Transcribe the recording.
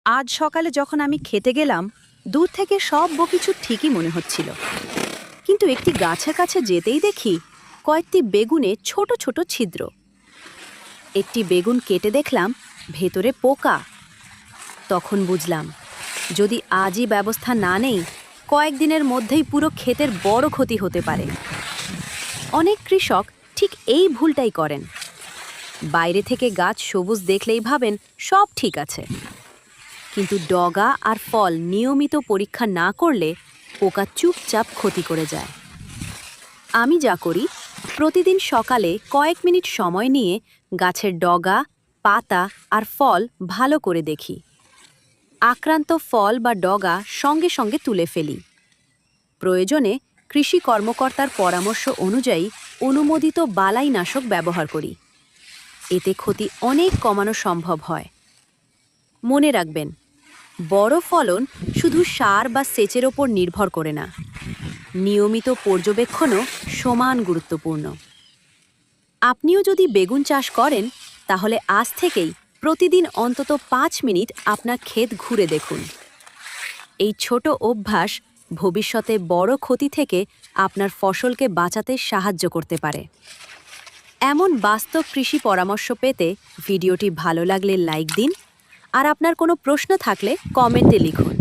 আজ সকালে যখন আমি খেতে গেলাম, দূর থেকে সব কিছু ঠিকই মনে হচ্ছিল, কিন্তু একটি গাছের কাছে যেতেই দেখি কয়েকটি বেগুনে ছোট ছোট ছিদ্র। একটি বেগুন কেটে দেখলাম ভেতরে পোকা। তখন বুঝলাম, যদি আজই ব্যবস্থা না নেই, কয়েকদিনের মধ্যেই পুরো ক্ষেতের বড় ক্ষতি হতে পারে। অনেক কৃষক ঠিক এই ভুলটাই করেন। বাইরে থেকে গাছ সবুজ দেখলেই ভাবেন সব ঠিক আছে, কিন্তু ডগা আর ফল নিয়মিত পরীক্ষা না করলে পোকা চুপচাপ ক্ষতি করে যায়। আমি যা করি, প্রতিদিন সকালে কয়েক মিনিট সময় নিয়ে গাছের ডগা, পাতা আর ফল ভালো করে দেখি। আক্রান্ত ফল বা ডগা সঙ্গে সঙ্গে তুলে ফেলি। প্রয়োজনে কৃষি কর্মকর্তার পরামর্শ অনুযায়ী অনুমোদিত বালাইনাশক ব্যবহার করি। এতে ক্ষতি অনেক কমানো সম্ভব হয়। মনে রাখবেন, বড় ফলন শুধু সার বা সেচের ওপর নির্ভর করে না, নিয়মিত পর্যবেক্ষণও সমান গুরুত্বপূর্ণ। আপনিও যদি বেগুন চাষ করেন, তাহলে আজ থেকেই প্রতিদিন অন্তত 5 মিনিট আপনার ক্ষেত ঘুরে দেখুন। এই ছোট অভ্যাস ভবিষ্যতে বড় ক্ষতি থেকে আপনার ফসলকে বাঁচাতে সাহায্য করতে পারে। এমন বাস্তব কৃষি পরামর্শ পেতে ভিডিওটি ভালো লাগলে লাইক দিন, আর আপনার কোনো প্রশ্ন থাকলে কমেন্টে লিখুন।